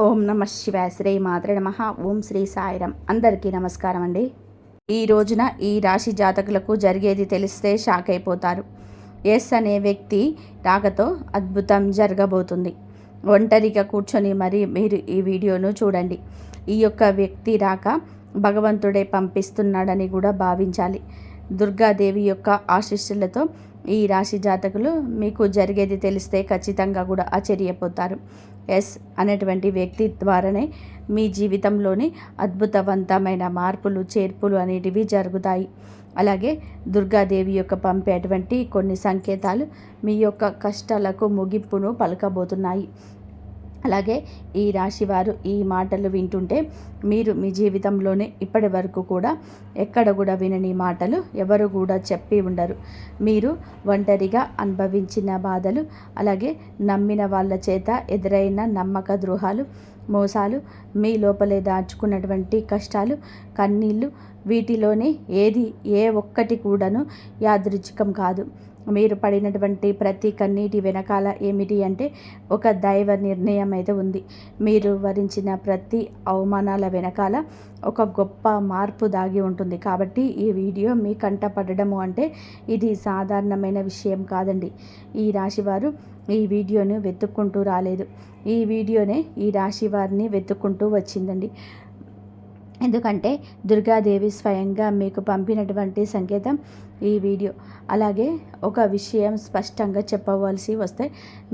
ఓం నమ శివాయ. శ్రీ మాత్రే నమః. ఓం శ్రీ సాయిరాం. అందరికీ నమస్కారం అండి. ఈ రోజున ఈ రాశి జాతకులకు జరిగేది తెలిస్తే షాక్ అయిపోతారు. ఎస్ అనే వ్యక్తి రాకతో అద్భుతం జరగబోతుంది. ఒంటరిగా కూర్చొని మరి మీరు ఈ వీడియోను చూడండి. ఈ యొక్క వ్యక్తి రాక భగవంతుడే పంపిస్తున్నాడని కూడా భావించాలి. దుర్గాదేవి యొక్క ఆశీస్సులతో ఈ రాశి జాతకులు మీకు జరిగేది తెలిస్తే ఖచ్చితంగా కూడా ఆశ్చర్యపోతారు. ఎస్ అనేటువంటి వ్యక్తి ద్వారానే మీ జీవితంలోని అద్భుతవంతమైన మార్పులు చేర్పులు అనేటివి జరుగుతాయి. అలాగే దుర్గాదేవి యొక్క పంపేటువంటి కొన్ని సంకేతాలు మీ యొక్క కష్టాలకు ముగింపును పలకబోతున్నాయి. అలాగే ఈ రాశివారు ఈ మాటలు వింటుంటే మీరు మీ జీవితంలోనే ఇప్పటి వరకు కూడా ఎక్కడ కూడా వినని మాటలు ఎవరు కూడా చెప్పి ఉండరు. మీరు ఒంటరిగా అనుభవించిన బాధలు, అలాగే నమ్మిన వాళ్ళ చేత ఎదురైన నమ్మక ద్రోహాలు, మోసాలు, మీ లోపలే దాచుకున్నటువంటి కష్టాలు, కన్నీళ్ళు, వీటిలోనే ఏ ఒక్కటి కూడాను యాదృచ్ఛికం కాదు. మీరు పడినటువంటి ప్రతి కన్నీటి వెనకాల ఏమిటి అంటే ఒక దైవ నిర్ణయం అయితే ఉంది. మీరు వరించిన ప్రతి అవమానాల వెనకాల ఒక గొప్ప మార్పు దాగి ఉంటుంది. కాబట్టి ఈ వీడియో మీ కంట పడడము అంటే ఇది సాధారణమైన విషయం కాదండి. ఈ రాశివారు ఈ వీడియోని వెతుక్కుంటూ రాలేదు. ఈ వీడియోనే ఈ రాశి వారిని వెతుక్కుంటూ వచ్చిందండి. ఎందుకంటే దుర్గాదేవి స్వయంగా మీకు పంపినటువంటి సంకేతం ఈ వీడియో. అలాగే ఒక విషయం స్పష్టంగా చెప్పవలసి వస్తే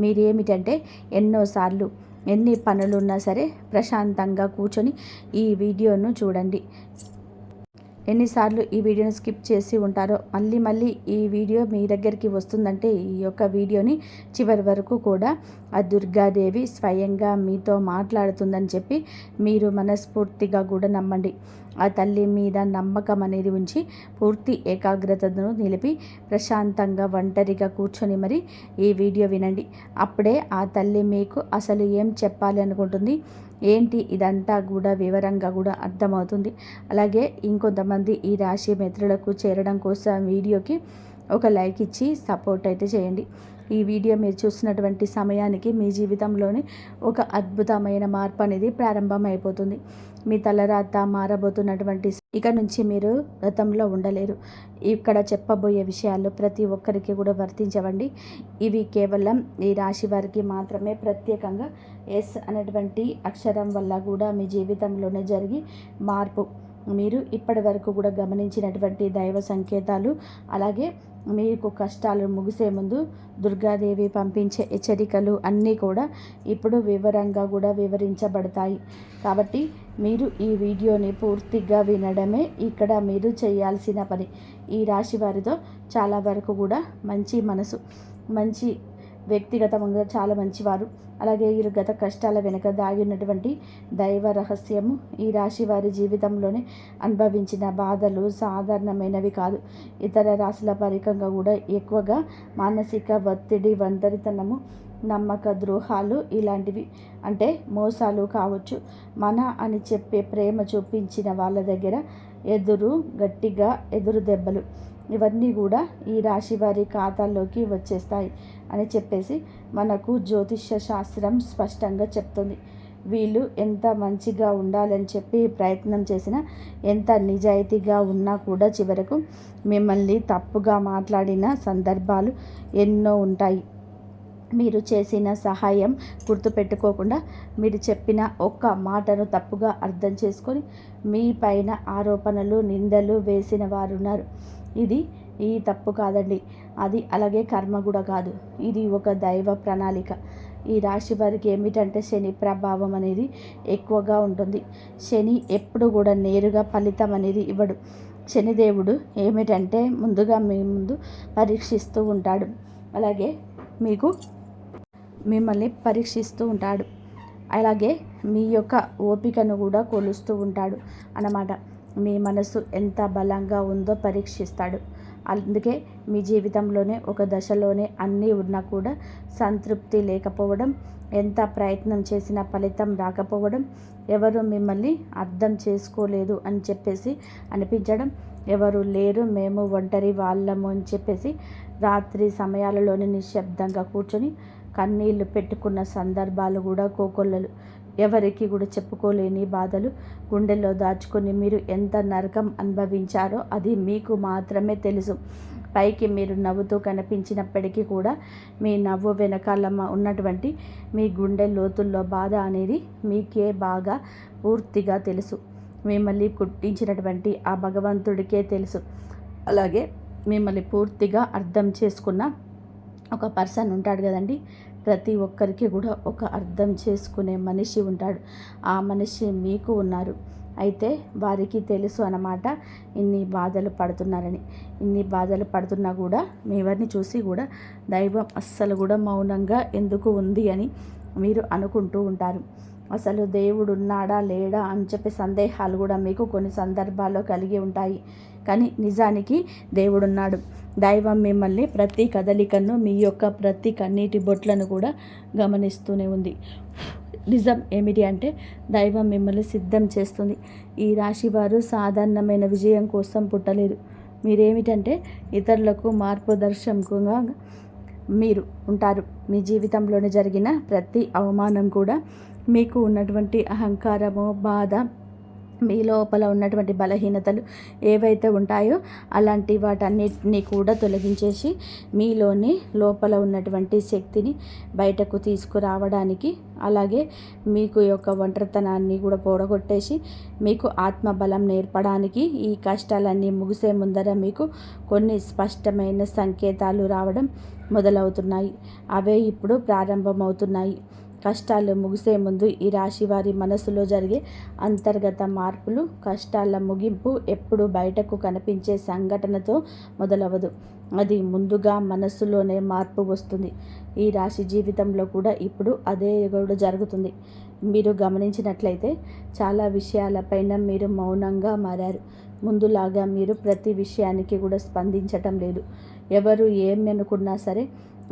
మీరేమిటంటే ఎన్నోసార్లు ఎన్ని పనులున్నా సరే ప్రశాంతంగా కూర్చొని ఈ వీడియోను చూడండి. ఎన్నిసార్లు ఈ వీడియోని స్కిప్ చేసి ఉంటారో మళ్ళీ ఈ వీడియో మీ దగ్గరికి వస్తుందంటే ఈ యొక్క వీడియోని చివరి వరకు కూడా ఆ దుర్గాదేవి స్వయంగా మీతో మాట్లాడుతుందని చెప్పి మీరు మనస్ఫూర్తిగా కూడా నమ్మండి. ఆ తల్లి మీద నమ్మకం అనేది ఉంచి పూర్తి ఏకాగ్రతను నిలిపి ప్రశాంతంగా ఒంటరిగా కూర్చొని మరి ఈ వీడియో వినండి. అప్పుడే ఆ తల్లి మీకు అసలు ఏం చెప్పాలి అనుకుంటుంది ఏంటి ఇదంతా కూడా వివరంగా కూడా అర్థమవుతుంది. అలాగే ఇంకొంతమంది ఈ రాశి మిత్రులకు చేరడం కోసం వీడియోకి ఒక లైక్ ఇచ్చి సపోర్ట్ అయితే చేయండి. ఈ వీడియో మీరు చూసినటువంటి సమయానికి మీ జీవితంలోని ఒక అద్భుతమైన మార్పు అనేది ప్రారంభమైపోతుంది. మీ తలరాత మారబోతున్నటువంటి ఇక నుంచి మీరు గతంలో ఉండలేరు. ఇక్కడ చెప్పబోయే విషయాలు ప్రతి ఒక్కరికి కూడా వర్తించవండి. ఇవి కేవలం ఈ రాశి వారికి మాత్రమే ప్రత్యేకంగా ఎస్ అనేటువంటి అక్షరం వల్ల కూడా మీ జీవితంలోనే జరిగి మార్పు మీరు ఇప్పటి వరకు కూడా గమనించినటువంటి దైవ సంకేతాలు, అలాగే మీకు కష్టాలు ముగిసే ముందు దుర్గాదేవి పంపించే హెచ్చరికలు అన్నీ కూడా ఇప్పుడు వివరంగా కూడా వివరించబడతాయి. కాబట్టి మీరు ఈ వీడియోని పూర్తిగా వినడమే ఇక్కడ మీరు చేయాల్సిన పని. ఈ రాశి వారితో చాలా వరకు కూడా మంచి మనసు, మంచి వ్యక్తిగతంగా చాలా మంచివారు. అలాగే ఈ గత కష్టాల వెనుక దాగినటువంటి దైవ రహస్యము ఈ రాశి వారి జీవితంలోనే అనుభవించిన బాధలు సాధారణమైనవి కాదు. ఇతర రాశుల పరికంగా కూడా ఎక్కువగా మానసిక ఒత్తిడి, ఒంటరితనము, నమ్మక ద్రోహాలు ఇలాంటివి అంటే మోసాలు కావచ్చు. మన అని చెప్పే ప్రేమ చూపించిన వాళ్ళ దగ్గర గట్టిగా ఎదురు దెబ్బలు ఇవన్నీ కూడా ఈ రాశి వారి ఖాతాల్లోకి వచ్చేస్తాయి అని చెప్పేసి మనకు జ్యోతిష్య శాస్త్రం స్పష్టంగా చెప్తుంది. వీళ్ళు ఎంత మంచిగా ఉండాలని చెప్పి ప్రయత్నం చేసినా, ఎంత నిజాయితీగా ఉన్నా కూడా చివరకు మిమ్మల్ని తప్పుగా మాట్లాడిన సందర్భాలు ఎన్నో ఉంటాయి. మీరు చేసిన సహాయం గుర్తుపెట్టుకోకుండా మీరు చెప్పిన ఒక్క మాటను తప్పుగా అర్థం చేసుకొని మీ పైన ఆరోపణలు, నిందలు వేసిన వారున్నారు. ఈ తప్పు కాదండి. అది అలాగే కర్మ కూడా కాదు. ఇది ఒక దైవ ప్రణాళిక. ఈ రాశి వారికి ఏమిటంటే శని ప్రభావం అనేది ఎక్కువగా ఉంటుంది. శని ఎప్పుడు కూడా నేరుగా ఫలితం అనేది ఇవ్వడు. శనిదేవుడు ఏమిటంటే ముందుగా మీ ముందు పరీక్షిస్తూ ఉంటాడు. అలాగే మిమ్మల్ని పరీక్షిస్తూ ఉంటాడు. అలాగే మీ యొక్క ఓపికను కూడా కొలుస్తూ ఉంటాడు అన్నమాట. మీ మనసు ఎంత బలంగా ఉందో పరీక్షిస్తాడు. అందుకే మీ జీవితంలోనే ఒక దశలోనే అన్నీ ఉన్నా కూడా సంతృప్తి లేకపోవడం, ఎంత ప్రయత్నం చేసినా ఫలితం రాకపోవడం, ఎవరు మిమ్మల్ని అర్థం చేసుకోలేదు అని చెప్పేసి అనిపించడం, ఎవరు లేరు మేము ఒంటరి వాళ్ళము అని చెప్పేసి రాత్రి సమయాలలోనే నిశ్శబ్దంగా కూర్చొని కన్నీళ్లు పెట్టుకున్న సందర్భాలు కూడా కోకొల్లలు. ఎవరికి కూడా చెప్పుకోలేని బాధలు గుండెల్లో దాచుకొని మీరు ఎంత నరకం అనుభవించారో అది మీకు మాత్రమే తెలుసు. పైకి మీరు నవ్వుతూ కనిపించినప్పటికీ కూడా మీ నవ్వు వెనకాల ఉన్నటువంటి మీ గుండె లోతుల్లో బాధ అనేది మీకే బాగా పూర్తిగా తెలుసు. మిమ్మల్ని పుట్టించినటువంటి ఆ భగవంతుడికే తెలుసు. అలాగే మిమ్మల్ని పూర్తిగా అర్థం చేసుకున్న ఒక పర్సన్ ఉంటాడు కదండి. ప్రతి ఒక్కరికి కూడా ఒక అర్థం చేసుకునే మనిషి ఉంటాడు. ఆ మనిషి మీకు ఉన్నారు. అయితే వారికి తెలుసు అన్నమాట ఇన్ని బాధలు పడుతున్నారని. ఇన్ని బాధలు పడుతున్నా కూడా మీవరిని చూసి కూడా దైవం అస్సలు కూడా మౌనంగా ఎందుకు ఉంది అని మీరు అనుకుంటూ ఉంటారు. అసలు దేవుడు ఉన్నాడా లేడా అని చెప్పే సందేహాలు కూడా మీకు కొన్ని సందర్భాల్లో కలిగి ఉంటాయి. కానీ నిజానికి దేవుడున్నాడు. దైవం మిమ్మల్ని ప్రతి కదలికను, మీ యొక్క ప్రతి కన్నీటి బొట్లను కూడా గమనిస్తూనే ఉంది. నిజం ఏమిటి అంటే దైవం మిమ్మల్ని సిద్ధం చేస్తుంది. ఈ రాశి వారు సాధారణమైన విజయం కోసం పుట్టలేరు. మీరేమిటంటే ఇతరులకు మార్గదర్శకంగా మీరు ఉంటారు. మీ జీవితంలోనే జరిగిన ప్రతి అవమానం కూడా మీకు ఉన్నటువంటి అహంకారము, బాధ, మీ లోపల ఉన్నటువంటి బలహీనతలు ఏవైతే ఉంటాయో అలాంటి వాటన్నిటినీ కూడా తొలగించేసి మీలోని లోపల ఉన్నటువంటి శక్తిని బయటకు తీసుకురావడానికి, అలాగే మీకు యొక్క ఒంటరితనాన్ని కూడా పోడగొట్టేసి మీకు ఆత్మబలం నేర్పడానికి ఈ కష్టాలన్నీ ముగిసే ముందర మీకు కొన్ని స్పష్టమైన సంకేతాలు రావడం మొదలవుతున్నాయి. అవే ఇప్పుడు ప్రారంభమవుతున్నాయి. కష్టాలు ముగిసే ముందు ఈ రాశి వారి మనసులో జరిగే అంతర్గత మార్పులు, కష్టాల ముగింపు ఎప్పుడు బయటకు కనిపించే సంఘటనతో మొదలవదు. అది ముందుగా మనస్సులోనే మార్పు వస్తుంది. ఈ రాశి జీవితంలో కూడా ఇప్పుడు అదే కూడా జరుగుతుంది. మీరు గమనించినట్లయితే చాలా విషయాలపైన మీరు మౌనంగా మారారు. ముందులాగా మీరు ప్రతి విషయానికి కూడా స్పందించటం లేదు. ఎవరు ఏమి అనుకున్నా సరే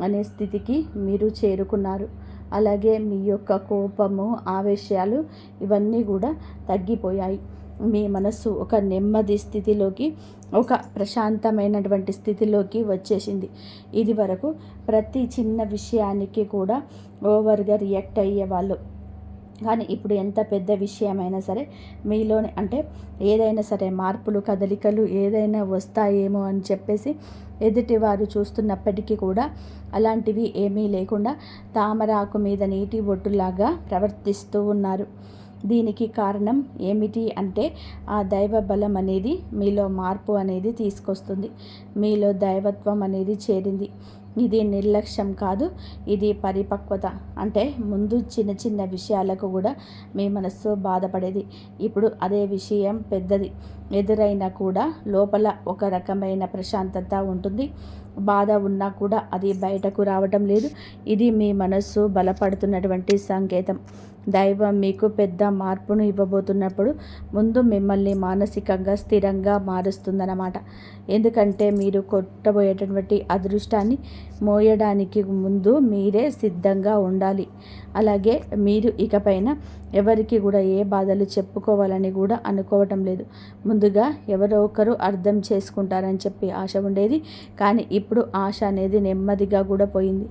అనే స్థితికి మీరు చేరుకున్నారు. అలాగే మీ యొక్క కోపము, ఆవేశాలు ఇవన్నీ కూడా తగ్గిపోయాయి. మీ మనస్సు ఒక నెమ్మది స్థితిలోకి, ఒక ప్రశాంతమైనటువంటి స్థితిలోకి వచ్చేసింది. ఇది వరకు ప్రతి చిన్న విషయానికి కూడా ఓవర్గా రియాక్ట్ అయ్యేవాళ్ళు. కానీ ఇప్పుడు ఎంత పెద్ద విషయమైనా సరే మీలోనే అంటే ఏదైనా సరే మార్పులు, కదలికలు ఏదైనా వస్తాయేమో అని చెప్పేసి ఎదుటివారు చూస్తున్నప్పటికీ కూడా అలాంటివి ఏమీ లేకుండా తామరాకు మీద నీటి బొట్టులాగా ప్రవర్తిస్తూ ఉన్నారు. దీనికి కారణం ఏమిటి అంటే ఆ దైవ బలం అనేది మీలో మార్పు అనేది తీసుకొస్తుంది. మీలో దైవత్వం అనేది చేరింది. ఇది నిర్లక్ష్యం కాదు, ఇది పరిపక్వత. అంటే ముందు చిన్న చిన్న విషయాలకు కూడా మీ మనస్సు బాధపడేది. ఇప్పుడు అదే విషయం పెద్దది ఎదురైనా కూడా లోపల ఒక రకమైన ప్రశాంతత ఉంటుంది. బాధ ఉన్నా కూడా అది బయటకు రావటం లేదు. ఇది మీ మనస్సు బలపడుతున్నటువంటి సంకేతం. దైవం మీకు పెద్ద మార్పును ఇవ్వబోతున్నప్పుడు ముందు మిమ్మల్ని మానసికంగా స్థిరంగా మారుస్తుందన్నమాట. ఎందుకంటే మీరు కొట్టబోయేటటువంటి అదృష్టాన్ని మోయడానికి ముందు మీరే సిద్ధంగా ఉండాలి. అలాగే మీరు ఇకపైన ఎవరికి కూడా ఏ బాధలు చెప్పుకోవాలని కూడా అనుకోవటం లేదు. ముందుగా ఎవరో ఒకరు అర్థం చేసుకుంటారని చెప్పి ఆశ ఉండేది. కానీ ఇప్పుడు ఆశ అనేది నెమ్మదిగా కూడా పోయింది.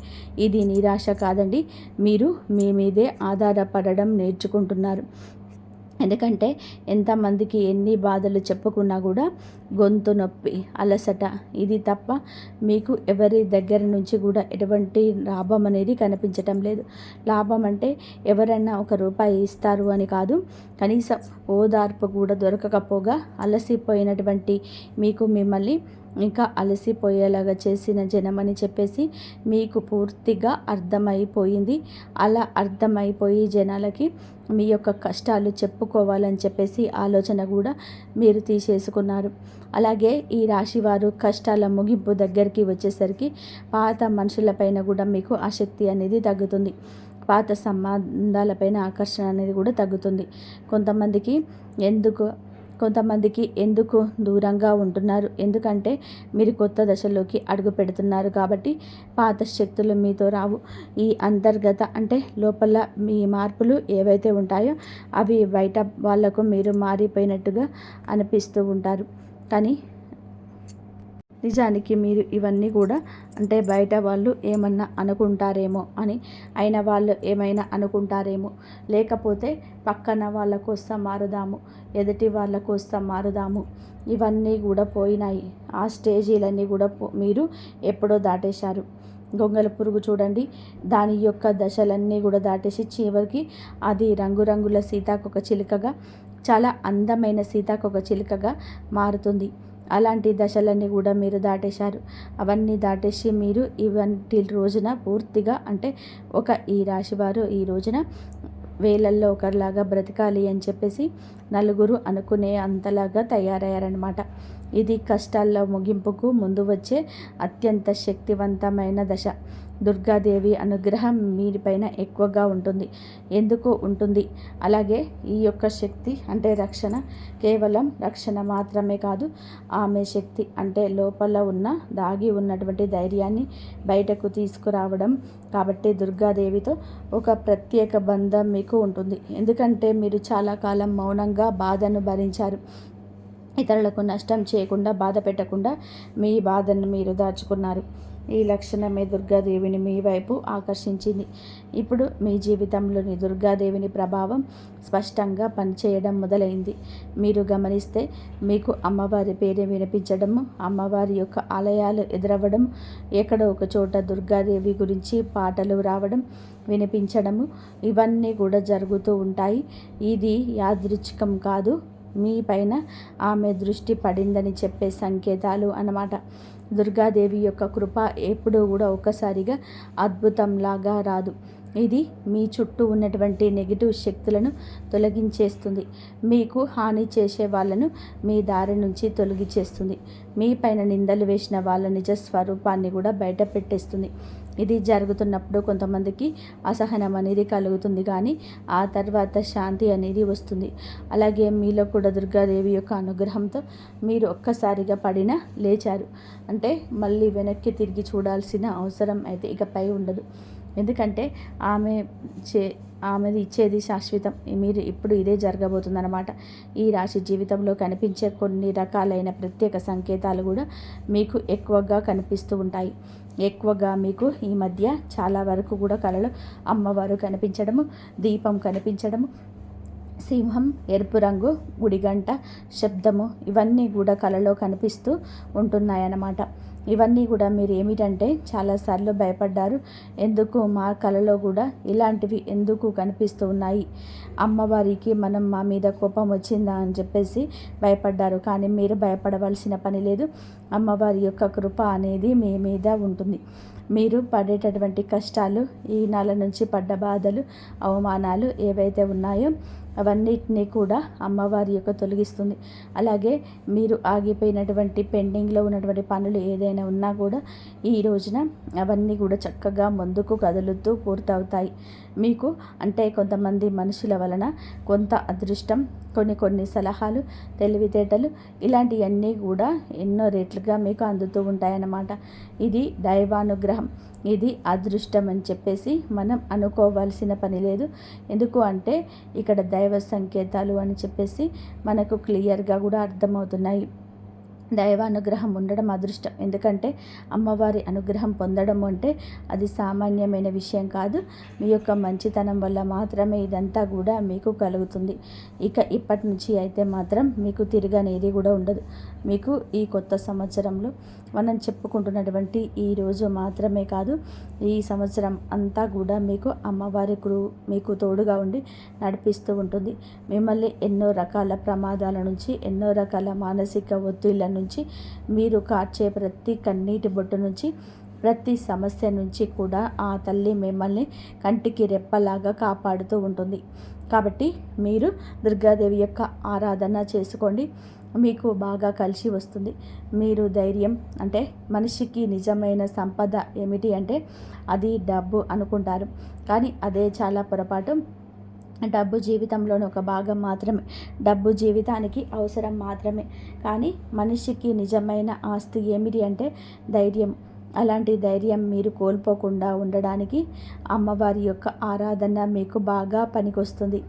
ఇది నిరాశ కాదండి, మీరు మీ మీదే ఆధారపడడం నేర్చుకుంటున్నారు. ఎందుకంటే ఎంతమందికి ఎన్ని బాధలు చెప్పుకున్నా కూడా గొంతు నొప్పి, అలసట ఇది తప్ప మీకు ఎవరి దగ్గర నుంచి కూడా ఎటువంటి లాభం అనేది కనిపించటం లేదు. లాభం అంటే ఎవరైనా ₹1 ఇస్తారు అని కాదు, కనీసం ఓదార్పు కూడా దొరకకపోగా అలసిపోయినటువంటి మీకు మిమ్మల్ని ఇంకా అలసిపోయేలాగా చేసిన జనమని చెప్పేసి మీకు పూర్తిగా అర్థమైపోయింది. అలా అర్థమైపోయి జనాలకి మీ యొక్క కష్టాలు చెప్పుకోవాలని చెప్పేసి ఆలోచన కూడా మీరు తీసేసుకున్నారు. అలాగే ఈ రాశివారు కష్టాల ముగింపు దగ్గరికి వచ్చేసరికి పాత మనుషులపైన కూడా మీకు ఆసక్తి అనేది తగ్గుతుంది. పాత సంబంధాలపైన ఆకర్షణ అనేది కూడా తగ్గుతుంది. కొంతమందికి ఎందుకు దూరంగా ఉంటున్నారు? ఎందుకంటే మీరు కొత్త దశలోకి అడుగు పెడుతున్నారు కాబట్టి పాత శక్తులు మీతో రావు. ఈ అంతర్గత అంటే లోపల మీ మార్పులు ఏవైతే ఉంటాయో అవి బయట వాళ్లకు మీరు మారిపోయినట్టుగా అనిపిస్తూ ఉంటారు. కానీ నిజానికి మీరు ఇవన్నీ కూడా అంటే బయట వాళ్ళు ఏమన్నా అనుకుంటారేమో అని, అయిన వాళ్ళు ఏమైనా అనుకుంటారేమో, లేకపోతే పక్కన వాళ్ళ కోసం మారుదాము, ఎదుటి వాళ్ళ కోసం మారుదాము, ఇవన్నీ కూడా పోయినాయి. ఆ స్టేజీలన్నీ కూడా మీరు ఎప్పుడో దాటేశారు. గొంగళ పురుగు చూడండి, దాని యొక్క దశలన్నీ కూడా దాటేసి చివరికి అది రంగురంగుల సీతాకొక చిలుకగా, చాలా అందమైన సీతాకొక చిలుకగా మారుతుంది. అలాంటి దశలన్నీ కూడా మీరు దాటేశారు. అవన్నీ దాటేసి మీరు ఇవంటి రోజున పూర్తిగా అంటే ఈ రాశివారు ఈ రోజున వేలల్లో ఒకరిలాగా బ్రతకాలి అని చెప్పేసి నలుగురు అనుకునే అంతలాగా తయారయ్యారనమాట. ఇది కష్టాల్లో ముగింపుకు ముందు వచ్చే అత్యంత శక్తివంతమైన దశ. దుర్గాదేవి అనుగ్రహం మీపైన ఎక్కువగా ఉంటుంది. ఎందుకు ఉంటుంది? అలాగే ఈ యొక్క శక్తి అంటే రక్షణ, కేవలం రక్షణ మాత్రమే కాదు, ఆమె శక్తి అంటే లోపల ఉన్న దాగి ఉన్నటువంటి ధైర్యాన్ని బయటకు తీసుకురావడం. కాబట్టి దుర్గాదేవితో ఒక ప్రత్యేక బంధం మీకు ఉంటుంది. ఎందుకంటే మీరు చాలా కాలం మౌనంగా బాధను భరించారు. ఇతరులకు నష్టం చేయకుండా, బాధ పెట్టకుండా మీ బాధను మీరు దాచుకున్నారు. ఈ లక్షణమే దుర్గాదేవిని మీ వైపు ఆకర్షించింది. ఇప్పుడు మీ జీవితంలోని దుర్గాదేవిని ప్రభావం స్పష్టంగా పనిచేయడం మొదలైంది. మీరు గమనిస్తే మీకు అమ్మవారి పేరు వినిపించడము, అమ్మవారి యొక్క ఆలయాలు ఎదురవ్వడం, ఎక్కడో ఒక చోట దుర్గాదేవి గురించి పాటలు రావడం, వినిపించడము, ఇవన్నీ కూడా జరుగుతూ ఉంటాయి. ఇది యాదృచ్ఛికం కాదు, మీ పైన ఆమె దృష్టి పడిందని చెప్పే సంకేతాలు అన్నమాట. దుర్గాదేవి యొక్క కృప ఎప్పుడూ కూడా ఒక్కసారిగా అద్భుతంలాగా రాదు. ఇది మీ చుట్టూ ఉన్నటువంటి నెగిటివ్ శక్తులను తొలగించేస్తుంది. మీకు హాని చేసే వాళ్ళను మీ దారి నుంచి తొలగించేస్తుంది. మీ పైన నిందలు వేసిన వాళ్ళ నిజ స్వరూపాన్ని కూడా బయట పెట్టేస్తుంది. ఇది జరుగుతున్నప్పుడు కొంతమందికి అసహనం అనేది కలుగుతుంది, కానీ ఆ తర్వాత శాంతి అనేది వస్తుంది. అలాగే మీలో కూడా దుర్గాదేవి యొక్క అనుగ్రహంతో మీరు ఒక్కసారిగా పడినా లేచారు అంటే మళ్ళీ వెనక్కి తిరిగి చూడాల్సిన అవసరం అయితే ఇకపై ఉండదు. ఎందుకంటే ఆమెది ఇచ్చేది శాశ్వతం. మీరు ఇప్పుడు ఇదే జరగబోతుందన్నమాట. ఈ రాశి జీవితంలో కనిపించే కొన్ని రకాలైన ప్రత్యేక సంకేతాలు కూడా మీకు ఎక్కువగా కనిపిస్తూ ఉంటాయి. ఎక్కువగా మీకు ఈ మధ్య చాలా వరకు కూడా కలలో అమ్మవారు కనిపించడము, దీపం కనిపించడము, సింహం, ఎరుపు రంగు, గుడిగంట శబ్దము, ఇవన్నీ కూడా కలలో కనిపిస్తూ ఉంటున్నాయన్నమాట. ఇవన్నీ కూడా మీరు ఏమిటంటే చాలాసార్లు భయపడ్డారు. ఎందుకు మా కలలో కూడా ఇలాంటివి ఎందుకు కనిపిస్తూ ఉన్నాయి, అమ్మవారికి మా మీద కోపం వచ్చిందా అని చెప్పేసి భయపడ్డారు. కానీ మీరు భయపడవలసిన పని లేదు. అమ్మవారి యొక్క కృప అనేది మీ మీద ఉంటుంది. మీరు పడేటటువంటి కష్టాలు, ఈ నెల నుంచి పడ్డ బాధలు, అవమానాలు ఏవైతే ఉన్నాయో అవన్నిటినీ కూడా అమ్మవారి యొక్క తొలగిస్తుంది. అలాగే మీరు ఆగిపోయినటువంటి పెండింగ్లో ఉన్నటువంటి పనులు ఏదైనా ఉన్నా కూడా ఈ రోజున అవన్నీ కూడా చక్కగా ముందుకు కదులుతూ పూర్తవుతాయి. మీకు అంటే కొంతమంది మనుషుల వలన కొంత అదృష్టం, కొన్ని సలహాలు, తెలివితేటలు, ఇలాంటివన్నీ కూడా ఎన్నో రెట్లుగా మీకు అందుతూ ఉంటాయన్నమాట. ఇది దైవానుగ్రహం, ఇది అదృష్టం అని చెప్పేసి మనం అనుకోవాల్సిన పని లేదు. ఎందుకు అంటే ఇక్కడ దైవ సంకేతాలు అని చెప్పేసి మనకు క్లియర్గా కూడా అర్థమవుతున్నాయి. దైవానుగ్రహం ఉండడం అదృష్టం. ఎందుకంటే అమ్మవారి అనుగ్రహం పొందడం అంటే అది సామాన్యమైన విషయం కాదు. మీ యొక్క మంచితనం వల్ల మాత్రమే ఇదంతా కూడా మీకు కలుగుతుంది. ఇప్పటి నుంచి అయితే మాత్రం మీకు తిరగనేది కూడా ఉండదు. మీకు ఈ కొత్త సంవత్సరంలో మనం చెప్పుకుంటున్నటువంటి ఈ రోజు మాత్రమే కాదు, ఈ సంవత్సరం అంతా కూడా మీకు అమ్మవారి మీకు తోడుగా ఉండి నడిపిస్తూ ఉంటుంది. మిమ్మల్ని ఎన్నో రకాల ప్రమాదాల నుంచి, ఎన్నో రకాల మానసిక ఒత్తిళ్ల నుంచి, మీరు కార్చే ప్రతి కన్నీటి బొట్టు నుంచి, ప్రతి సమస్య నుంచి కూడా ఆ తల్లి మిమ్మల్ని కంటికి రెప్పలాగా కాపాడుతూ ఉంటుంది. కాబట్టి మీరు దుర్గాదేవి యొక్క ఆరాధన చేసుకోండి, మీకు బాగా కలిసి వస్తుంది. మీరు ధైర్యం అంటే మనిషికి నిజమైన సంపద ఏమిటి అంటే అది డబ్బు అనుకుంటారు, కానీ అదే చాలా పొరపాటు. డబ్బు జీవితంలోని ఒక భాగం మాత్రమే, డబ్బు జీవితానికి అవసరం మాత్రమే. కానీ మనిషికి నిజమైన ఆస్తి ఏమిటి అంటే ధైర్యం. అలాంటి ధైర్యం మీరు కోల్పోకుండా ఉండడానికి అమ్మవారి యొక్క ఆరాధన మీకు బాగా పనికొస్తుంది.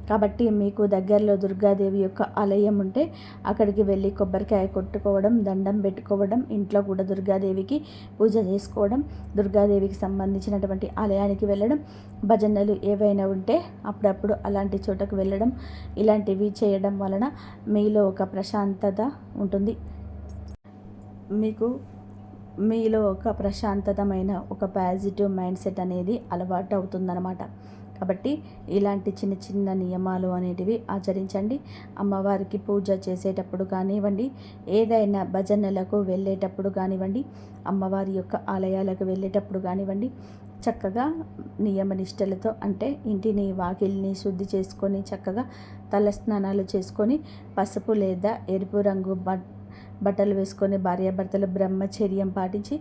కాబట్టి మీకు దగ్గరలో దుర్గాదేవి యొక్క ఆలయం ఉంటే అక్కడికి వెళ్ళి కొబ్బరికాయ కొట్టుకోవడం, దండం పెట్టుకోవడం, ఇంట్లో కూడా దుర్గాదేవికి పూజ చేసుకోవడం, దుర్గాదేవికి సంబంధించినటువంటి ఆలయానికి వెళ్ళడం, భజనలు ఏవైనా ఉంటే అప్పుడప్పుడు అలాంటి చోటకు వెళ్ళడం, ఇలాంటివి చేయడం వలన మీలో ఒక ప్రశాంతత ఉంటుంది. మీకు మీలో ఒక ప్రశాంతతమైన ఒక పాజిటివ్ మైండ్ సెట్ అనేది అలవాటు అవుతుందన్నమాట. కాబట్టి ఇలాంటి చిన్న చిన్న నియమాలు అనేటివి ఆచరించండి. అమ్మవారికి పూజ చేసేటప్పుడు కానివ్వండి, ఏదైనా భజనలకు వెళ్ళేటప్పుడు కానివ్వండి, అమ్మవారి యొక్క ఆలయాలకు వెళ్ళేటప్పుడు కానివ్వండి, చక్కగా నియమనిష్టలతో, అంటే ఇంటిని వాకిల్ని శుద్ధి చేసుకొని చక్కగా తలస్నానాలు చేసుకొని పసుపు లేదా ఎరుపు రంగు బట్టలు వేసుకొని భార్యాభర్తలు బ్రహ్మచర్యం పాటించి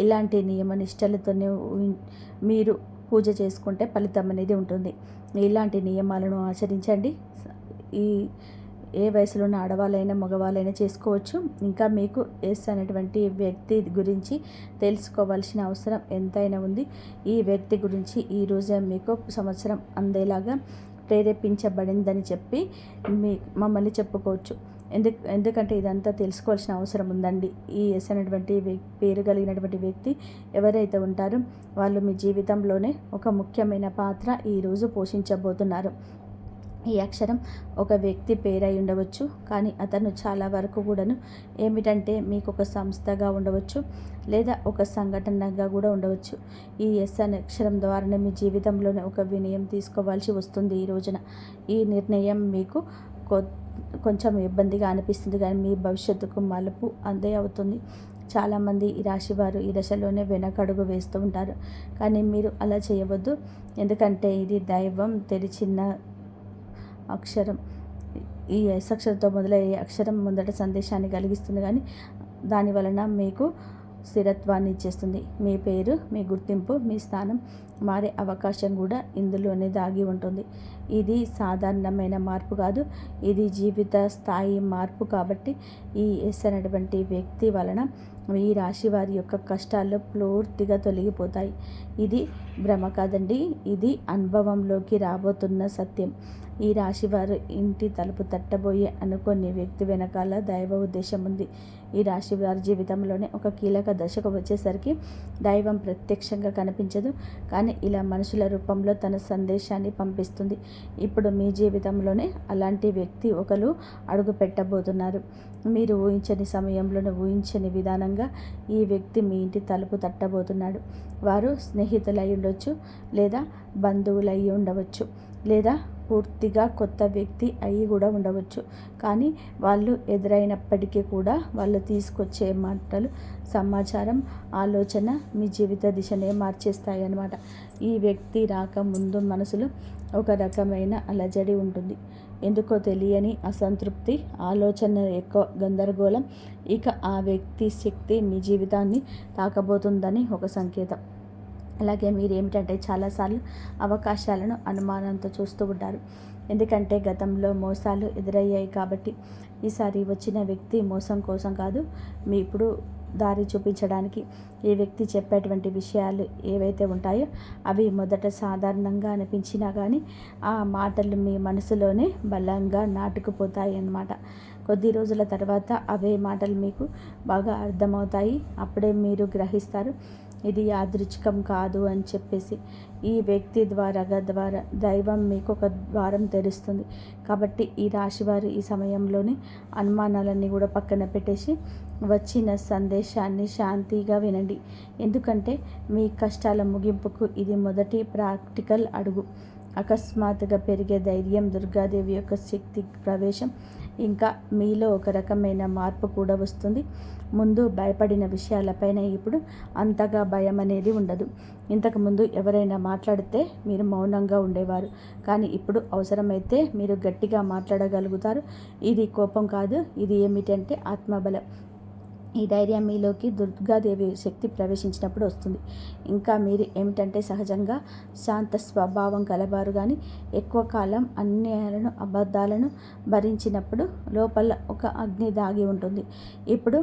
ఇలాంటి నియమనిష్టలతోనే మీరు పూజ చేసుకుంటే ఫలితం అనేది ఉంటుంది. ఇలాంటి నియమాలను ఆచరించండి. ఈ ఏ వయసులో ఉన్న ఆడవాళ్ళైనా మగవాళ్ళైనా చేసుకోవచ్చు. ఇంకా మీకు ఎస్ అనేటువంటి వ్యక్తి గురించి తెలుసుకోవాల్సిన అవసరం ఎంతైనా ఉంది. ఈ వ్యక్తి గురించి ఈరోజే మీకు సంవత్సరం అందేలాగా ప్రేరేపించబడిందని చెప్పి మమ్మల్ని చెప్పుకోవచ్చు. ఎందుకంటే ఇదంతా తెలుసుకోవాల్సిన అవసరం ఉందండి. ఈ ఎస్ అనేటువంటి పేరు కలిగినటువంటి వ్యక్తి ఎవరైతే ఉంటారో వాళ్ళు మీ జీవితంలోనే ఒక ముఖ్యమైన పాత్ర ఈరోజు పోషించబోతున్నారు. ఈ అక్షరం ఒక వ్యక్తి పేరై ఉండవచ్చు, కానీ అతను చాలా వరకు కూడాను ఏమిటంటే మీకు ఒక సంస్థగా ఉండవచ్చు, లేదా ఒక సంఘటనగా కూడా ఉండవచ్చు. ఈ ఎస్ అనే అక్షరం ద్వారానే మీ జీవితంలోనే ఒక వినయం తీసుకోవాల్సి వస్తుంది. ఈ రోజున ఈ నిర్ణయం మీకు కొంచెం ఇబ్బందిగా అనిపిస్తుంది, కానీ మీ భవిష్యత్తుకు మలుపు అందే అవుతుంది. చాలామంది ఈ రాశి వారు ఈ దశలోనే వెనకడుగు వేస్తూ ఉంటారు, కానీ మీరు అలా చేయవద్దు. ఎందుకంటే ఇది దైవం తెరిచిన అక్షరం. ఈ ఎస్ అక్షరంతో మొదలయ్యే అక్షరం ముందట సందేశాన్ని కలిగిస్తుంది, కానీ దాని వలన మీకు స్థిరత్వాన్ని ఇచ్చేస్తుంది. మీ పేరు, మీ గుర్తింపు, మీ స్థానం మారే అవకాశం కూడా ఇందులోనే దాగి ఉంటుంది. ఇది సాధారణమైన మార్పు కాదు, ఇది జీవిత స్థాయి మార్పు. కాబట్టి ఈ ఎస్ అనేటువంటి వ్యక్తి వలన ఈ రాశి వారి యొక్క కష్టాలు పూర్తిగా తొలగిపోతాయి. ఇది భ్రమ కాదండి, ఇది అనుభవంలోకి రాబోతున్న సత్యం. ఈ రాశివారు ఇంటి తలుపు తట్టబోయే అనుకునే వ్యక్తి వెనకాల దైవ ఉద్దేశం ఉంది. ఈ రాశి వారి జీవితంలోనే ఒక కీలక దశకు వచ్చేసరికి దైవం ప్రత్యక్షంగా కనిపించదు, కానీ ఇలా మనుషుల రూపంలో తన సందేశాన్ని పంపిస్తుంది. ఇప్పుడు మీ జీవితంలోనే అలాంటి వ్యక్తి ఒకరు అడుగు పెట్టబోతున్నారు. మీరు ఊహించని సమయంలోనే ఊహించని విధానంగా ఈ వ్యక్తి మీ ఇంటి తలుపు తట్టబోతున్నాడు. వారు స్నేహితులై ఉండొచ్చు, లేదా బంధువులై ఉండవచ్చు, లేదా పూర్తిగా కొత్త వ్యక్తి అయి కూడా ఉండవచ్చు. కానీ వాళ్ళు ఎదురైనప్పటికీ కూడా వాళ్ళు తీసుకొచ్చే మాటలు, సమాచారం, ఆలోచన మీ జీవిత దిశనే మార్చేస్తాయి అన్నమాట. ఈ వ్యక్తి రాకముందు మనసులో ఒక రకమైన అలజడి ఉంటుంది. ఎందుకో తెలియని అసంతృప్తి, ఆలోచన ఎక్కువ గందరగోళం. ఇక ఆ వ్యక్తి శక్తి మీ జీవితాన్ని తాకబోతుందని ఒక సంకేతం. అలాగే మీరు ఏమిటంటే చాలాసార్లు అవకాశాలను అనుమానంతో చూస్తూ ఉంటారు. ఎందుకంటే గతంలో మోసాలు ఎదురయ్యాయి కాబట్టి. ఈసారి వచ్చిన వ్యక్తి మోసం కోసం కాదు, మీ ఇప్పుడు దారి చూపించడానికి. ఈ వ్యక్తి చెప్పేటువంటి విషయాలు ఏవైతే ఉంటాయో అవి మొదట సాధారణంగా అనిపించినా కానీ ఆ మాటలు మీ మనసులోనే బలంగా నాటుకుపోతాయి అన్నమాట. కొద్ది రోజుల తర్వాత అవే మాటలు మీకు బాగా అర్థమవుతాయి. అప్పుడే మీరు గ్రహిస్తారు ఇది యాదృచ్ఛికం కాదు అని చెప్పేసి. ఈ వ్యక్తి ద్వారా దైవం మీకు ఒక ద్వారం తెరుస్తుంది. కాబట్టి ఈ రాశివారు ఈ సమయంలోనే అనుమానాలన్నీ కూడా పక్కన పెట్టేసి వచ్చిన సందేశాన్ని శాంతిగా వినండి. ఎందుకంటే మీ కష్టాల ముగింపుకు ఇది మొదటి ప్రాక్టికల్ అడుగు. అకస్మాత్తుగా పెరిగే ధైర్యం, దుర్గాదేవి యొక్క శక్తి ప్రవేశం, ఇంకా మీలో ఒక రకమైన మార్పు కూడా వస్తుంది. ముందు భయపడిన విషయాలపైన ఇప్పుడు అంతగా భయం అనేది ఉండదు. ఇంతకుముందు ఎవరైనా మాట్లాడితే మీరు మౌనంగా ఉండేవారు, కానీ ఇప్పుడు అవసరమైతే మీరు గట్టిగా మాట్లాడగలుగుతారు. ఇది కోపం కాదు, ఇది ఏమిటంటే ఆత్మబలం. ఈ ధైర్యం మీలోకి దుర్గాదేవి శక్తి ప్రవేశించినప్పుడు వస్తుంది. ఇంకా మీరు ఏమిటంటే సహజంగా శాంత స్వభావం కలవారు, కానీ ఎక్కువ కాలం అన్యాయాలను, అబద్ధాలను భరించినప్పుడు లోపల ఒక అగ్ని దాగి ఉంటుంది. ఇప్పుడు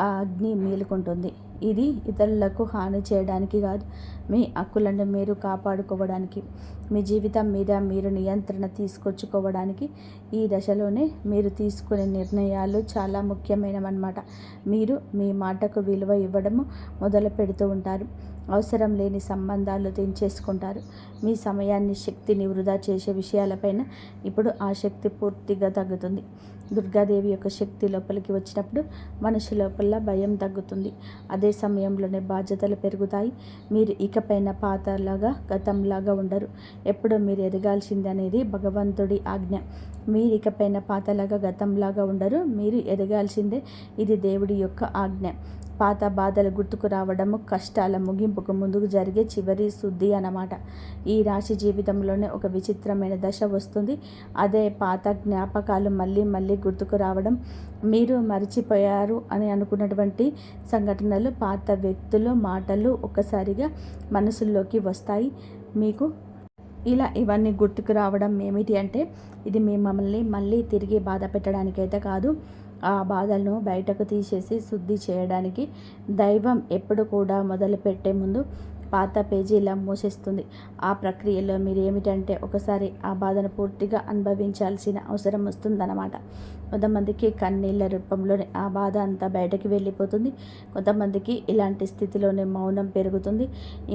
ఆ అగ్ని మేలుకుంటుంది. ఇది ఇతరులకు హాని చేయడానికి కాదు, మీ హక్కులను మీరు కాపాడుకోవడానికి, మీ జీవితం మీద మీరు నియంత్రణ తీసుకొచ్చుకోవడానికి ఈ దశలోనే మీరు తీసుకునే నిర్ణయాలు చాలా ముఖ్యమైనవన్నమాట. మీరు మీ మాటకు విలువ ఇవ్వడము మొదలు పెడుతూ ఉంటారు. అవసరం లేని సంబంధాలు తెంచేసుకుంటారు. మీ సమయాన్ని, శక్తిని వృధా చేసే విషయాలపైన ఇప్పుడు ఆ శక్తి పూర్తిగా తగ్గుతుంది. దుర్గాదేవి యొక్క శక్తి లోపలికి వచ్చినప్పుడు మనిషి లోపల భయం తగ్గుతుంది. అదే సమయంలోనే బాధ్యతలు పెరుగుతాయి. మీరు ఇకపైన పాతలాగా, గతంలాగా ఉండరు. ఎప్పుడు మీరు ఎదగాల్సింది అనేది భగవంతుడి ఆజ్ఞ. మీరు ఇకపైన పాతలాగా, గతంలాగా ఉండరు. మీరు ఎదగాల్సిందే. ఇది దేవుడి యొక్క ఆజ్ఞ. పాత బాధలు గుర్తుకు రావడము కష్టాల ముగింపుకు ముందుకు జరిగే చివరి శుద్ధి అన్నమాట. ఈ రాశి జీవితంలోనే ఒక విచిత్రమైన దశ వస్తుంది. అదే పాత జ్ఞాపకాలు మళ్ళీ మళ్ళీ గుర్తుకు రావడం. మీరు మర్చిపోయారు అని అనుకున్నటువంటి సంఘటనలు, పాత వ్యక్తులు, మాటలు ఒక్కసారిగా మనసుల్లోకి వస్తాయి. మీకు ఇలా ఇవన్నీ గుర్తుకు రావడం ఏమిటి అంటే, ఇది మిమ్మల్ని మళ్ళీ తిరిగి బాధ పెట్టడానికైతే కాదు, ఆ బాధలను బయటకు తీసేసి శుద్ధి చేయడానికి. దైవం ఎప్పుడు కూడా మొదలుపెట్టే ముందు పాత పేజీలా మూసేస్తుంది. ఆ ప్రక్రియలో మీరు ఏమిటంటే ఒకసారి ఆ బాధను పూర్తిగా అనుభవించాల్సిన అవసరం వస్తుందన్నమాట. కొంతమందికి కన్నీళ్ళ రూపంలోనే ఆ బాధ అంతా బయటకు వెళ్ళిపోతుంది. కొంతమందికి ఇలాంటి స్థితిలోనే మౌనం పెరుగుతుంది.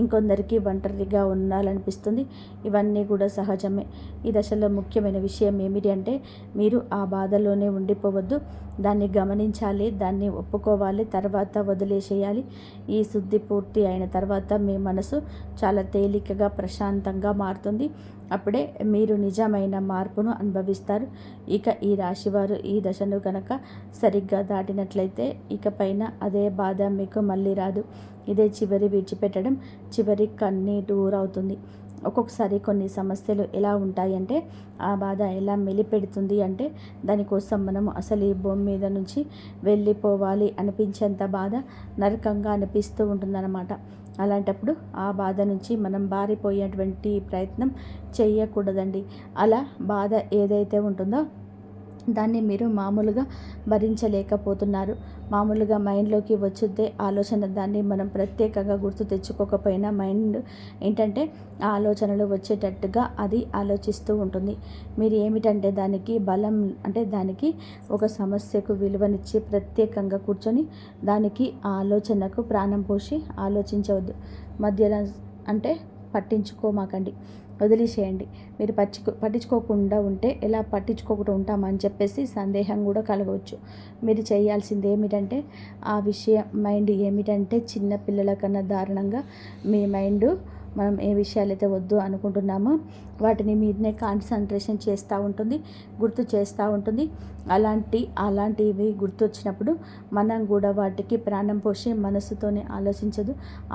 ఇంకొందరికి ఒంటరిగా ఉండాలనిపిస్తుంది. ఇవన్నీ కూడా సహజమే. ఈ దశలో ముఖ్యమైన విషయం ఏమిటి అంటే, మీరు ఆ బాధలోనే ఉండిపోవద్దు. దాన్ని గమనించాలి, దాన్ని ఒప్పుకోవాలి, తర్వాత వదిలేసేయాలి. ఈ శుద్ధి పూర్తి అయిన తర్వాత మీ మనసు చాలా తేలికగా, ప్రశాంతంగా మారుతుంది. అప్పుడే మీరు నిజమైన మార్పును అనుభవిస్తారు. ఇక ఈ రాశివారు ఈ దశను కనుక సరిగ్గా దాటినట్లయితే ఇకపైన అదే బాధ మీకు మళ్ళీ రాదు. ఇదే చివరి విడిచిపెట్టడం, చివరి కన్నీటి ఊరవుతుంది. ఒక్కొక్కసారి కొన్ని సమస్యలు ఎలా ఉంటాయంటే, ఆ బాధ ఎలా మెలిపెడుతుంది అంటే, దానికోసం మనం అసలు ఈ భూమి మీద నుంచి వెళ్ళిపోవాలి అనిపించేంత బాధ నరకంగా అనిపిస్తూ ఉంటుందన్నమాట. అలాంటప్పుడు ఆ బాధ నుంచి మనం బారిపోయేటువంటి ప్రయత్నం చేయకూడదండి. అలా బాధ ఏదైతే ఉంటుందో దాన్ని మీరు మామూలుగా భరించలేకపోతున్నారు. మామూలుగా మైండ్లోకి వచ్చుద్దే ఆలోచన, దాన్ని మనం ప్రత్యేకంగా గుర్తు తెచ్చుకోకపోయినా మైండ్ ఏంటంటే ఆ ఆలోచనలు వచ్చేటట్టుగా అది ఆలోచిస్తూ ఉంటుంది. మీరు ఏమిటంటే దానికి బలం, అంటే దానికి ఒక సమస్యకు విలువనిచ్చి ప్రత్యేకంగా కూర్చొని దానికి ఆ ఆలోచనకు ప్రాణం పోసి ఆలోచించవద్దు. మధ్యలో అంటే పట్టించుకోమాకండి, వదిలేసేయండి. మీరు పట్టించుకోకుండా ఉంటే ఎలా పట్టించుకోకుండా ఉంటామని చెప్పేసి సందేహం కూడా కలగవచ్చు. మీరు చేయాల్సింది ఏమిటంటే, ఆ విషయం మైండ్ ఏమిటంటే చిన్న పిల్లల కన్నా దారుణంగా మీ మైండ్ మనం ఏ విషయాలైతే వద్దు అనుకుంటున్నామో వాటిని మీదనే కాన్సన్ట్రేషన్ చేస్తూ ఉంటుంది, గుర్తు చేస్తూ ఉంటుంది. అలాంటివి గుర్తొచ్చినప్పుడు మనం కూడా వాటికి ప్రాణం పోసి మనసుతోనే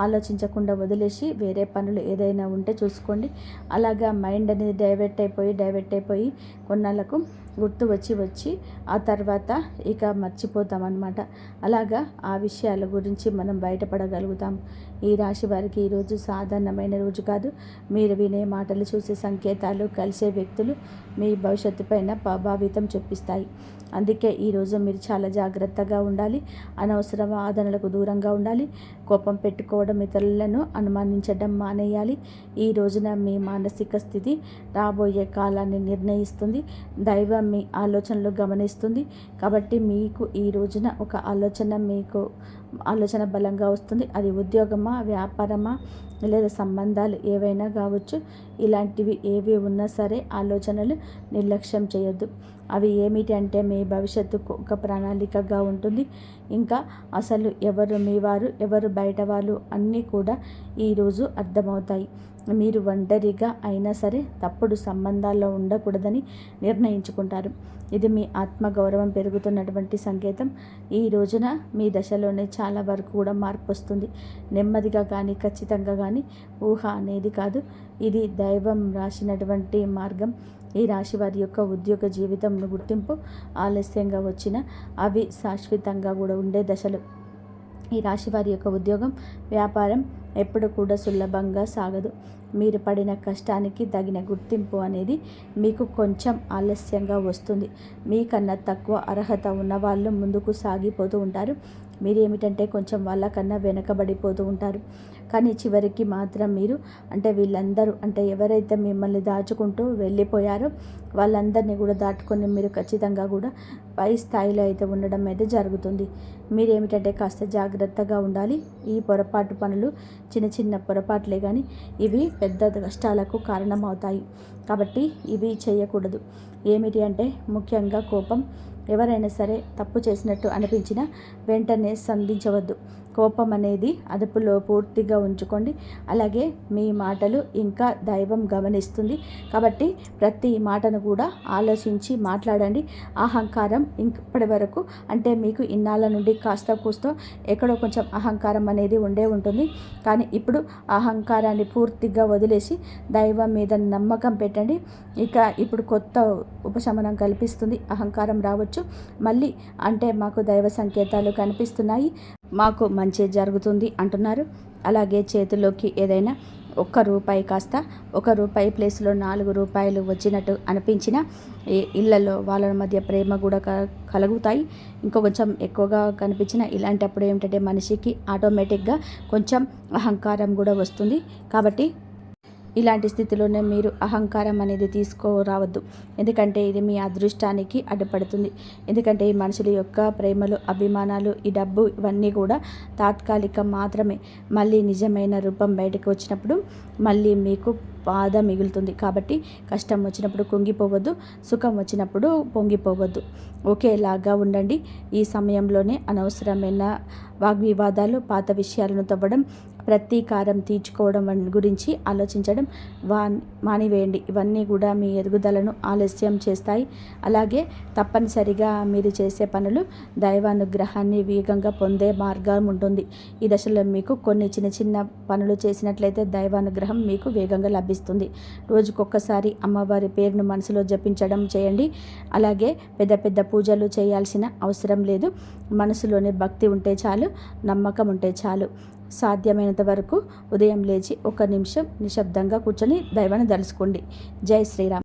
ఆలోచించకుండా వదిలేసి వేరే పనులు ఏదైనా ఉంటే చూసుకోండి. అలాగా మైండ్ అనేది డైవర్ట్ అయిపోయి కొన్నాళ్ళకు గుర్తు వచ్చి ఆ తర్వాత ఇక మర్చిపోతాం అన్నమాట. అలాగా ఆ విషయాల గురించి మనం బయటపడగలుగుతాం. ఈ రాశి వారికి ఈరోజు సాధారణమైన రోజు కాదు. మీరు వినే మాటలు, చూసే సంకేతాలు, కలిసే వ్యక్తులు మీ భవిష్యత్తు పైన ప్రభావితం చూపిస్తాయి. అందుకే ఈరోజు మీరు చాలా జాగ్రత్తగా ఉండాలి. అనవసర వాదనలకు దూరంగా ఉండాలి. కోపం పెట్టుకోవడం, ఇతరులను అనుమానించడం మానేయాలి. ఈ రోజున మీ మానసిక స్థితి రాబోయే కాలాన్ని నిర్ణయిస్తుంది. దైవం మీ ఆలోచనలు గమనిస్తుంది. కాబట్టి మీకు ఈ రోజున ఒక ఆలోచన బలంగా వస్తుంది. అది ఉద్యోగమా, వ్యాపారమా, లేదా సంబంధాలు ఏవైనా కావచ్చు. ఇలాంటివి ఏవి ఉన్నా సరే ఆలోచనలు నిర్లక్ష్యం చేయొద్దు. అవి ఏమిటి అంటే మీ భవిష్యత్తుకు ఒక ప్రణాళికగా ఉంటుంది. ఇంకా అసలు ఎవరు మీ వారు, ఎవరు బయట వాళ్ళు అన్నీ కూడా ఈరోజు అర్థమవుతాయి. మీరు ఒంటరిగా అయినా సరే తప్పుడు సంబంధాల్లో ఉండకూడదని నిర్ణయించుకుంటారు. ఇది మీ ఆత్మగౌరవం పెరుగుతున్నటువంటి సంకేతం. ఈ రోజున మీ దశలోనే చాలా వరకు కూడా మార్పు వస్తుంది. నెమ్మదిగా కానీ, ఖచ్చితంగా కానీ ఊహ అనేది కాదు. ఇది దైవం రాసినటువంటి మార్గం. ఈ రాశి వారి యొక్క ఉద్యోగ జీవితంను గుర్తింపు ఆలస్యంగా వచ్చిన అవి శాశ్వతంగా కూడా ఉండే దశలు. ఈ రాశి వారి యొక్క ఉద్యోగం, వ్యాపారం ఎప్పుడు కూడా సులభంగా సాగదు. మీరు పడిన కష్టానికి తగిన గుర్తింపు అనేది మీకు కొంచెం ఆలస్యంగా వస్తుంది. మీకన్నా తక్కువ అర్హత ఉన్న వాళ్ళు ముందుకు సాగిపోతూ ఉంటారు. మీరేమిటంటే కొంచెం వాళ్ళకన్నా వెనకబడిపోతూ ఉంటారు. కానీ చివరికి మాత్రం మీరు వీళ్ళందరూ ఎవరైతే మిమ్మల్ని దాచుకుంటూ వెళ్ళిపోయారో వాళ్ళందరినీ కూడా దాటుకొని మీరు ఖచ్చితంగా కూడా పై స్థాయిలో అయితే ఉండడం అయితే జరుగుతుంది. మీరేమిటంటే కాస్త జాగ్రత్తగా ఉండాలి. ఈ పొరపాటు పనులు చిన్న చిన్న పొరపాట్లే కానీ ఇవి పెద్ద కష్టాలకు కారణమవుతాయి. కాబట్టి ఇవి చేయకూడదు. ఏమిటి అంటే ముఖ్యంగా కోపం. ఎవరైనా సరే తప్పు చేసినట్టు అనిపించినా వెంటనే సంధించవద్దు. కోపం అనేది అదుపులో పూర్తిగా ఉంచుకోండి. అలాగే మీ మాటలు ఇంకా దైవం గమనిస్తుంది. కాబట్టి ప్రతి మాటను కూడా ఆలోచించి మాట్లాడండి. అహంకారం ఇప్పటి వరకు మీకు ఇన్నాళ్ళ నుండి కాస్త కూస్తో ఎక్కడో కొంచెం అహంకారం అనేది ఉండే ఉంటుంది. కానీ ఇప్పుడు అహంకారాన్ని పూర్తిగా వదిలేసి దైవం మీద నమ్మకం పెట్టండి. ఇప్పుడు కొత్త ఉపశమనం కల్పిస్తుంది. అహంకారం రావచ్చు, మళ్ళీ మాకు దైవ సంకేతాలు కనిపిస్తున్నాయి, మాకు మంచి జరుగుతుంది అంటున్నారు. అలాగే చేతిలోకి ఏదైనా ₹1 కాస్త ₹1 ప్లేస్లో ₹4 వచ్చినట్టు అనిపించిన ఇళ్లలో వాళ్ళ మధ్య ప్రేమ కూడా కలుగుతాయి. కొంచెం ఎక్కువగా కనిపించిన ఇలాంటప్పుడు ఏమిటంటే మనిషికి ఆటోమేటిక్గా కొంచెం అహంకారం కూడా వస్తుంది. కాబట్టి ఇలాంటి స్థితిలోనే మీరు అహంకారం అనేది తీసుకురావద్దు. ఎందుకంటే ఇది మీ అదృష్టానికి అడ్డుపడుతుంది. ఎందుకంటే ఈ మనుషుల యొక్క ప్రేమలు, అభిమానాలు, ఈ డబ్బు ఇవన్నీ కూడా తాత్కాలికం మాత్రమే. మళ్ళీ నిజమైన రూపం బయటకు వచ్చినప్పుడు మళ్ళీ మీకు బాధ మిగులుతుంది. కాబట్టి కష్టం వచ్చినప్పుడు కుంగిపోవద్దు, సుఖం వచ్చినప్పుడు పొంగిపోవద్దు. ఒకేలాగా ఉండండి. ఈ సమయంలోనే అనవసరమైన వాగ్వివాదాలు, పాత విషయాలను తవ్వడం, ప్రతీకారం తీర్చుకోవడం గురించి ఆలోచించడం మానివేయండి. ఇవన్నీ కూడా మీ ఎదుగుదలను ఆలస్యం చేస్తాయి. అలాగే తప్పనిసరిగా మీరు చేసే పనులు దైవానుగ్రహాన్ని వేగంగా పొందే మార్గం ఉంటుంది. ఈ దశలో మీకు కొన్ని చిన్న చిన్న పనులు చేసినట్లయితే దైవానుగ్రహం మీకు వేగంగా లభిస్తుంది. రోజుకొక్కసారి అమ్మవారి పేరును మనసులో జపించడం చేయండి. అలాగే పెద్ద పెద్ద పూజలు చేయాల్సిన అవసరం లేదు. మనసులోనే భక్తి ఉంటే చాలు, నమ్మకం ఉంటే చాలు. సాధ్యమైనంత వరకు ఉదయం లేచి 1 నిమిషం నిశ్శబ్దంగా కూర్చొని దైవాన్ని దలుచుకోండి. జై శ్రీరామ్.